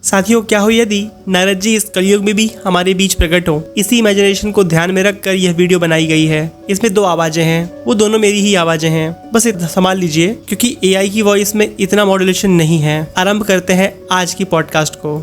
साथियों, क्या हो यदि नारद जी इस कलयुग में भी हमारे बीच प्रकट हो। इसी इमेजिनेशन को ध्यान में रखकर यह वीडियो बनाई गई है। इसमें 2 आवाजें हैं, वो दोनों मेरी ही आवाजें हैं। बस इतना संभाल लीजिए क्योंकि एआई की वॉइस में इतना मॉड्यूलेशन नहीं है। आरंभ करते हैं आज की पॉडकास्ट को।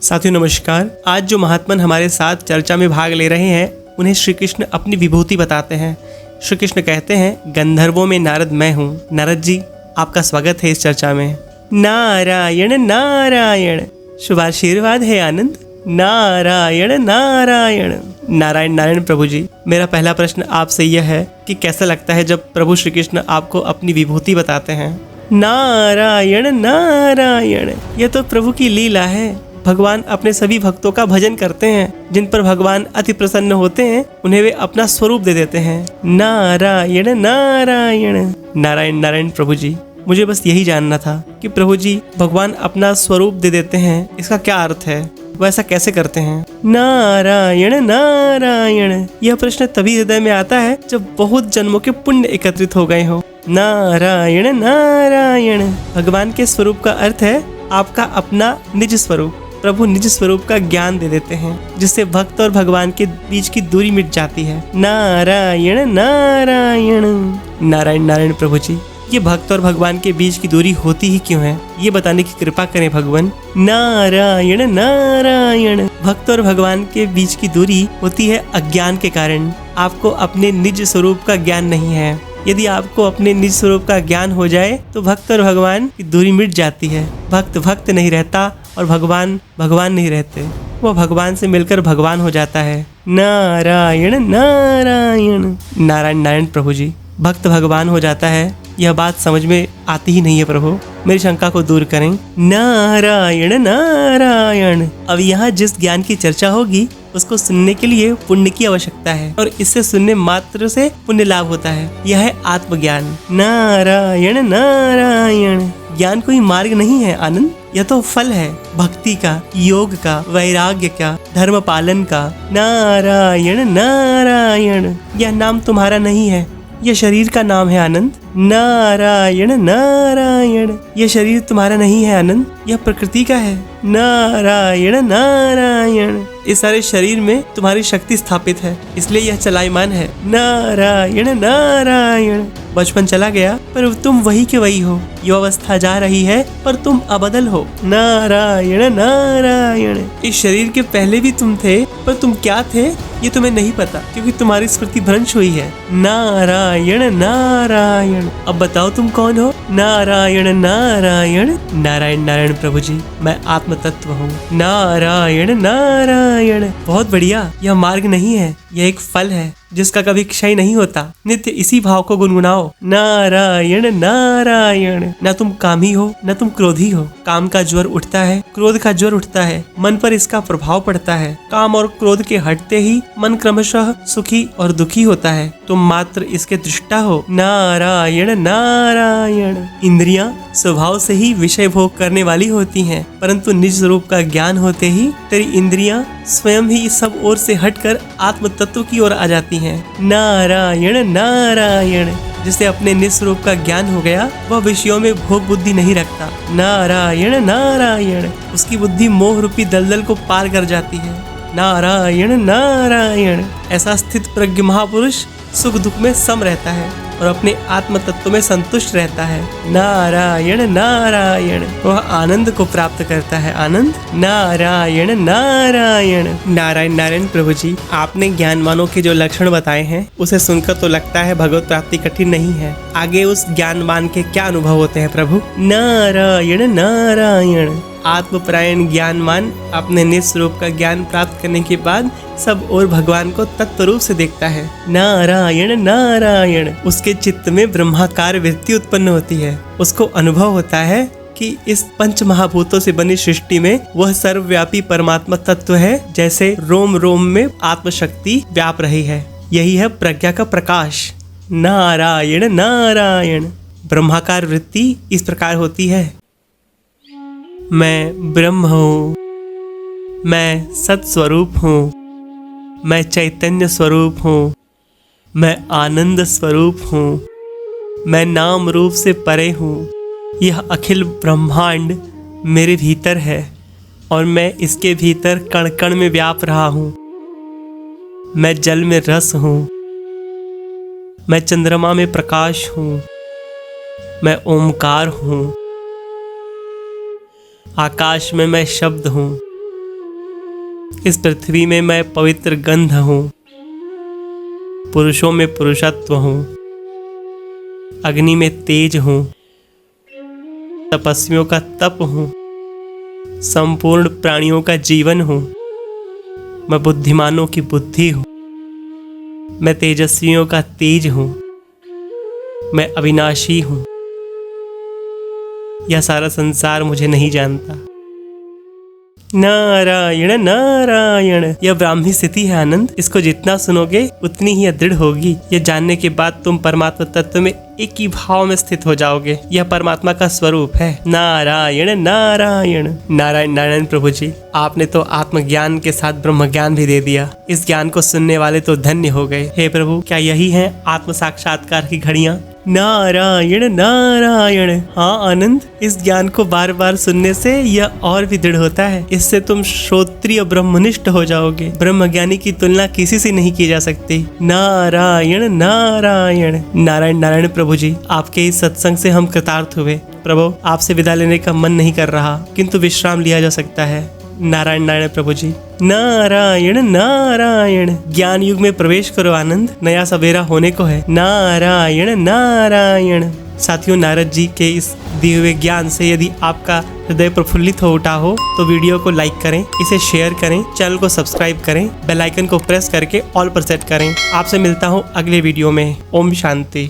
साथियों नमस्कार। आज जो महात्मन हमारे साथ चर्चा में भाग ले रहे हैं, उन्हें श्री कृष्ण अपनी विभूति बताते हैं। श्री कृष्ण कहते हैं, गंधर्वों में नारद मैं हूँ। नारद जी, आपका स्वागत है इस चर्चा में। नारायण नारायण, शुभाशीर्वाद है आनंद। नारायण नारायण। नारायण नारायण प्रभु जी, मेरा पहला प्रश्न आपसे यह है कि कैसा लगता है जब प्रभु श्री कृष्ण आपको अपनी विभूति बताते हैं। नारायण नारायण, यह तो प्रभु की लीला है। भगवान अपने सभी भक्तों का भजन करते हैं। जिन पर भगवान अति प्रसन्न होते हैं उन्हें वे अपना स्वरूप दे देते हैं। नारायण नारायण। नारायण नारायण प्रभु जी, मुझे बस यही जानना था कि प्रभु जी भगवान अपना स्वरूप दे देते हैं, इसका क्या अर्थ है, वह ऐसा कैसे करते हैं। नारायण नारायण, यह प्रश्न तभी हृदय में आता है जब बहुत जन्मों के पुण्य एकत्रित हो गए हो। नारायण नारायण, भगवान के स्वरूप का अर्थ है आपका अपना निज स्वरूप। प्रभु निज स्वरूप का ज्ञान दे देते हैं, जिससे भक्त और भगवान के बीच की दूरी मिट जाती है। नारायण नारायण। नारायण नारायण प्रभु जी, ये भक्त और भगवान के बीच की दूरी होती ही क्यों है, ये बताने की कृपा करें भगवान। नारायण नारायण, भक्त और भगवान के बीच की दूरी होती है अज्ञान के कारण। आपको अपने निज स्वरूप का ज्ञान नहीं है। यदि आपको अपने निज स्वरूप का ज्ञान हो जाए तो भक्त और भगवान की दूरी मिट जाती है। भक्त भक्त नहीं रहता और भगवान भगवान नहीं रहते, वो भगवान से मिलकर भगवान हो जाता है। नारायण नारायण। नारायण नारायण प्रभु जी, भक्त भगवान हो जाता है, यह बात समझ में आती ही नहीं है प्रभु। मेरी शंका को दूर करें। नारायण नारायण। अब यहाँ जिस ज्ञान की चर्चा होगी उसको सुनने के लिए पुण्य की आवश्यकता है और इससे सुनने मात्र से पुण्य लाभ होता है। यह है आत्मज्ञान। नारायण नारायण। ज्ञान कोई मार्ग नहीं है आनंद, यह तो फल है भक्ति का, योग का, वैराग्य का, धर्म पालन का। नारायण नारायण, यह नाम तुम्हारा नहीं है, यह शरीर का नाम है आनंद। नारायण नारायण, यह शरीर तुम्हारा नहीं है आनंद, यह प्रकृति का है। नारायण नारायण, इस सारे शरीर में तुम्हारी शक्ति स्थापित है, इसलिए यह चलायमान है। नारायण नारायण। बचपन चला गया पर तुम वही के वही हो, युवावस्था जा रही है पर तुम अबदल हो। नारायण नारायण। इस शरीर के पहले भी तुम थे, पर तुम क्या थे ये तुम्हें नहीं पता क्योंकि तुम्हारी स्मृति भ्रंश हुई है। नारायण नारायण। अब बताओ तुम कौन हो। नारायण नारायण। नारायण नारायण प्रभु जी, मैं आत्म तत्व हूँ। नारायण नारायण। बहुत बढ़िया, यह मार्ग नहीं है, यह एक फल है जिसका कभी क्षय नहीं होता। नित्य इसी भाव को गुनगुनाओ। नारायण नारायण। न तुम कामी हो न तुम क्रोधी हो। काम का ज्वर उठता है, क्रोध का ज्वर उठता है, मन पर इसका प्रभाव पड़ता है। काम और क्रोध के हटते ही मन क्रमशः सुखी और दुखी होता है। तुम मात्र इसके दृष्टा हो। नारायण नारायण। इंद्रियां स्वभाव से ही विषय भोग करने वाली होती हैं, परंतु निज स्वरूप का ज्ञान होते ही तेरी इंद्रियां स्वयं ही सब ओर से हटकर आत्म तत्व की ओर आ जाती हैं। नारायण नारायण। जिसे अपने निज स्वरूप का ज्ञान हो गया वह विषयों में भोग बुद्धि नहीं रखता। नारायण नारायण। उसकी बुद्धि मोह रूपी दलदल को पार कर जाती है। नारायण नारायण। ऐसा स्थित प्रज्ञ महापुरुष सुख दुख में सम रहता है और अपने आत्म तत्व में संतुष्ट रहता है। नारायण नारायण। वह आनंद को प्राप्त करता है। आनंद। नारायण नारायण। नारायण नारायण प्रभु जी, आपने ज्ञानवानों के जो लक्षण बताए हैं उसे सुनकर तो लगता है भगवत प्राप्ति कठिन नहीं है। आगे उस ज्ञानवान के क्या अनुभव होते हैं प्रभु। नारायण नारायण। आत्मपरायण ज्ञानवान अपने निज स्वरूप का ज्ञान प्राप्त करने के बाद सब और भगवान को तत्व रूप से देखता है। नारायण नारायण। उसके चित्त में ब्रह्माकार वृत्ति उत्पन्न होती है। उसको अनुभव होता है कि इस पंच महाभूतों से बनी सृष्टि में वह सर्वव्यापी परमात्मा तत्व है, जैसे रोम रोम में आत्मशक्ति व्याप रही है। यही है प्रज्ञा का प्रकाश। नारायण नारायण। ब्रह्माकार वृत्ति इस प्रकार होती है। मैं ब्रह्म हूँ, मैं सत स्वरूप हूँ, मैं चैतन्य स्वरूप हूँ, मैं आनंद स्वरूप हूँ, मैं नाम रूप से परे हूँ। यह अखिल ब्रह्मांड मेरे भीतर है और मैं इसके भीतर कण कण में व्याप रहा हूँ। मैं जल में रस हूँ, मैं चंद्रमा में प्रकाश हूँ, मैं ओमकार हूँ, आकाश में मैं शब्द हूँ, इस पृथ्वी में मैं पवित्र गंध हूँ, पुरुषों में पुरुषत्व हूँ, अग्नि में तेज हूँ, तपस्वियों का तप हूँ, संपूर्ण प्राणियों का जीवन हूँ, मैं बुद्धिमानों की बुद्धि हूँ, मैं तेजस्वियों का तेज हूँ, मैं अविनाशी हूँ। यह सारा संसार मुझे नहीं जानता। नारायण नारायण, यह ब्राह्मी स्थिति है आनंद। इसको जितना सुनोगे उतनी ही दृढ़ होगी। यह जानने के बाद तुम परमात्मा तत्व में एक ही भाव में स्थित हो जाओगे। यह परमात्मा का स्वरूप है। नारायण नारायण। नारायण नारायण प्रभु जी, आपने तो आत्मज्ञान के साथ ब्रह्म ज्ञान भी दे दिया। इस ज्ञान को सुनने वाले तो धन्य हो गए। हे प्रभु, क्या यही है आत्म साक्षात्कार की घड़ियां? नारायण नारायण। हाँ आनंद, इस ज्ञान को बार बार सुनने से यह और भी दृढ़ होता है। इससे तुम श्रोत्रिय ब्रह्मनिष्ठ हो जाओगे। ब्रह्मज्ञानी की तुलना किसी से नहीं की जा सकती। नारायण नारायण। नारायण नारायण प्रभु जी, आपके इस सत्संग से हम कृतार्थ हुए। प्रभु, आपसे विदा लेने का मन नहीं कर रहा, किंतु विश्राम लिया जा सकता है। नारायण नारायण प्रभु जी। नारायण नारायण। ज्ञान युग में प्रवेश करो आनंद, नया सवेरा होने को है। नारायण नारायण। साथियों, नारद जी के इस दिए हुए ज्ञान से यदि आपका हृदय प्रफुल्लित हो उठा हो तो वीडियो को लाइक करें, इसे शेयर करें, चैनल को सब्सक्राइब करें, बेल आइकन को प्रेस करके ऑल पर सेट करें। आपसे मिलता हूँ अगले वीडियो में। ओम शांति।